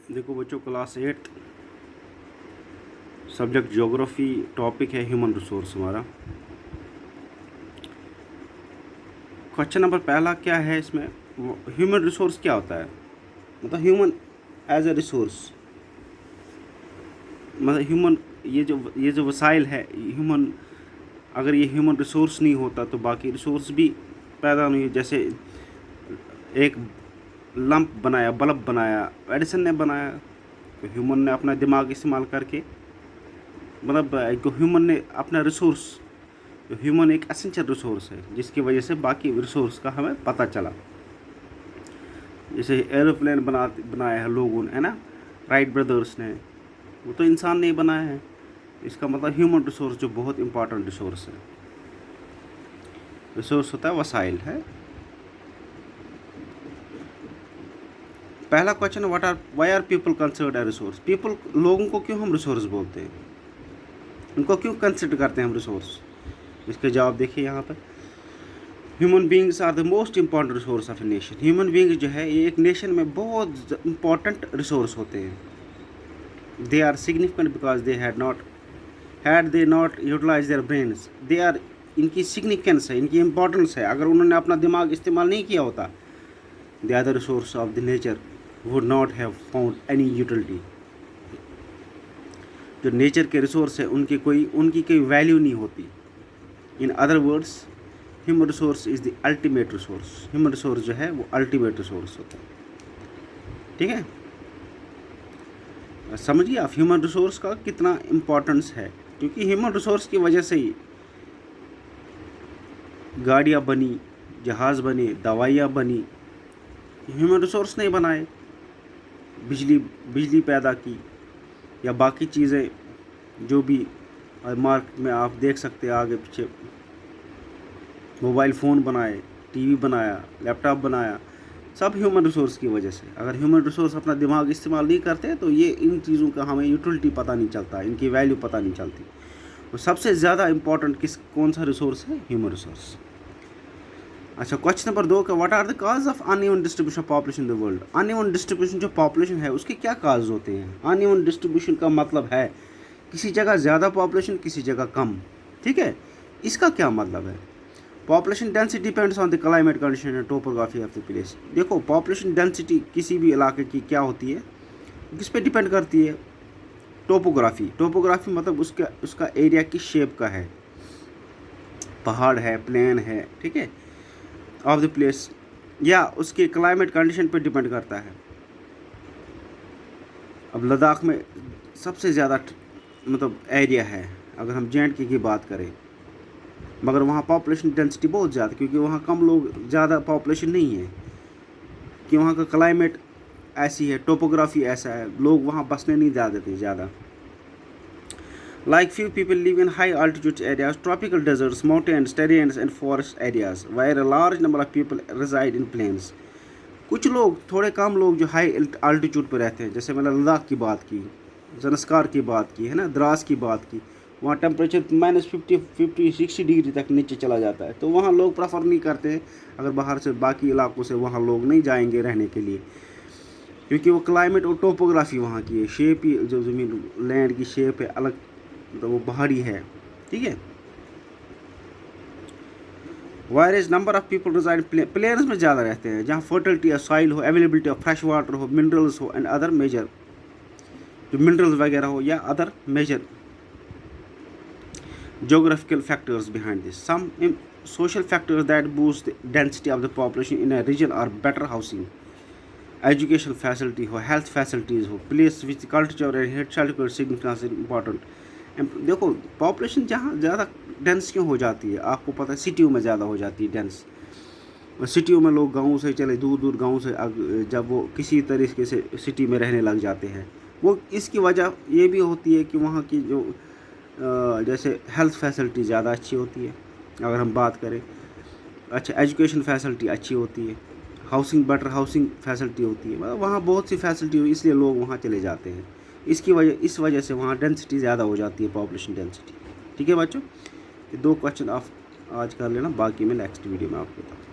देखो बच्चों, class 8 subject geography, topic है ह्यूमन रिसोर्स हमारा। क्वेश्चन नंबर पहला क्या है इसमें, ह्यूमन रिसोर्स क्या होता है? मतलब ह्यूमन एज ए रिसोर्स, मतलब ह्यूमन ये जो वसाइल है ह्यूमन, अगर ये ह्यूमन रिसोर्स नहीं होता तो बाकी रिसोर्स भी पैदा नहीं। जैसे एक लंप बनाया, बल्ब बनाया, एडिसन ने बनाया, तो ह्यूमन ने अपना दिमाग इस्तेमाल करके, मतलब ह्यूमन ने अपना रिसोर्स, ह्यूमन एक एसेंशियल रिसोर्स है जिसकी वजह से बाकी रिसोर्स का हमें पता चला। जैसे एरोप्लेन बनाया है लोगों ने, है ना, राइट ब्रदर्स ने, वो तो इंसान ने बनाया है। इसका मतलब ह्यूमन रिसोर्स जो बहुत इंपॉर्टेंट रिसोर्स है। रिसोर्स होता है वसाइल है। पहला question, why are people considered a resource? People, लोगों को क्यों हम रिसोर्स बोलते हैं, उनको क्यों कंसिडर करते हैं हम रिसोर्स? इसके जवाब देखिए यहाँ पर। Human beings are the most important resource of a nation. Human beings जो है ये एक नेशन में बहुत इंपॉर्टेंट रिसोर्स होते हैं। They are significant because they had they not utilise their brains. They are, इनकी सिग्निफिकेंस है, इनकी इंपॉर्टेंस है। अगर उन्होंने अपना दिमाग इस्तेमाल नहीं किया होता, the other resource of the nature would not have found any utility. जो नेचर के रिसोर्स है उनकी कोई वैल्यू नहीं होती। In other words, human resource is the ultimate resource. Human resource जो है वो अल्टीमेट रिसोर्स होता है। ठीक है, समझिए आप ह्यूमन रिसोर्स का कितना इम्पोर्टेंस है, क्योंकि ह्यूमन रिसोर्स की वजह से ही गाड़ियाँ बनी, जहाज़ बने, दवाइयाँ बनी। ह्यूमन रिसोर्स नहीं बनाए, बिजली पैदा की, या बाकी चीज़ें जो भी मार्केट में आप देख सकते हैं आगे पीछे, मोबाइल फ़ोन बनाए, टीवी बनाया, लैपटॉप बनाया, सब ह्यूमन रिसोर्स की वजह से। अगर ह्यूमन रिसोर्स अपना दिमाग इस्तेमाल नहीं करते तो ये इन चीज़ों का हमें यूटिलिटी पता नहीं चलता, इनकी वैल्यू पता नहीं चलती। तो सबसे ज़्यादा इम्पॉर्टेंट कौन सा रिसोर्स है? Human resource. अच्छा, क्वेश्चन नंबर 2 का, what are the cause of uneven distribution of population in the world? Uneven distribution जो पॉपुलेशन है उसके क्या काज होते हैं? अनइवन डिस्ट्रीब्यूशन का मतलब है किसी जगह ज़्यादा पॉपुलेशन, किसी जगह कम। ठीक है, इसका क्या मतलब है? Population density depends on the climate condition and topography of the place. देखो, पॉपुलेशन डेंसिटी किसी भी इलाके की क्या होती है, किस पे डिपेंड करती है? टोपोग्राफी। टोपोग्राफी मतलब उसका एरिया की शेप का है, पहाड़ है, प्लेन है, ठीक है, ऑफ द प्लेस, या उसके क्लाइमेट कंडीशन पे डिपेंड करता है। अब लद्दाख में सबसे ज़्यादा मतलब एरिया है अगर हम जे.एंड.के की बात करें, मगर वहाँ पॉपुलेशन डेंसिटी बहुत ज़्यादा, क्योंकि वहाँ कम लोग, ज़्यादा पॉपुलेशन नहीं है, कि वहाँ का क्लाइमेट ऐसी है, टोपोग्राफी ऐसा है, लोग वहाँ बसने नहीं जा देते ज़्यादा। Like few people live in high altitude areas, tropical deserts, mountains, terrains and forest areas, where a large number of people reside in plains. कुछ लोग, थोड़े कम लोग जो हाई अल्टीट्यूड पर रहते हैं, जैसे मैंने लद्दाख की बात की, ज़नस्कार की बात की, है ना, द्रास की बात की, वहाँ टेम्परेचर -50-60 डिग्री तक नीचे चला जाता है। तो वहाँ लोग प्रेफर नहीं करते, अगर बाहर से बाकी इलाकों से वहाँ लोग नहीं जाएंगे रहने के लिए, क्योंकि वो क्लाइमेट और टोपोग्राफी वहाँ की है, शेप ही, जो ज़मीन लैंड की शेप है अलग, तो वो पहाड़ी है। ठीक है, average number of people reside plains में ज़्यादा रहते हैं, जहाँ फर्टिलिटी या सॉइल हो, अवेलेबिलिटी ऑफ फ्रेश वाटर हो, मिनरल्स हो एंड अदर मेजर, जो मिनरल्स वगैरह हो या other major geographical factors behind this. Some social factors that boost the density of the population in a region are better housing, educational facility हो, health facilities हो, place which culture and historical significance is important. देखो, population जहाँ ज़्यादा dense क्यों हो जाती है, आपको पता है सिटियों में ज़्यादा हो जाती है डेंस। और सिटियों में लोग गाँव से चले, दूर दूर गाँव से जब वो किसी तरीके से सिटी में रहने लग जाते हैं, वो इसकी वजह ये भी होती है कि वहाँ की जो जैसे हेल्थ फैसिलिटी ज़्यादा अच्छी होती है अगर हम बात करें। अच्छा, एजुकेशन फैसिलिटी अच्छी होती है, हाउसिंग, बेटर हाउसिंग फैसिलिटी होती है, मतलब वहाँ बहुत सी फैसिलिटी हुई, इसलिए लोग वहाँ चले जाते हैं। इस वजह से वहाँ डेंसिटी ज़्यादा हो जाती है, पॉपुलेशन डेंसिटी। ठीक है बच्चों, ये 2 क्वेश्चन आप आज कर लेना, बाकी मैं नेक्स्ट वीडियो में आपको बताऊँ।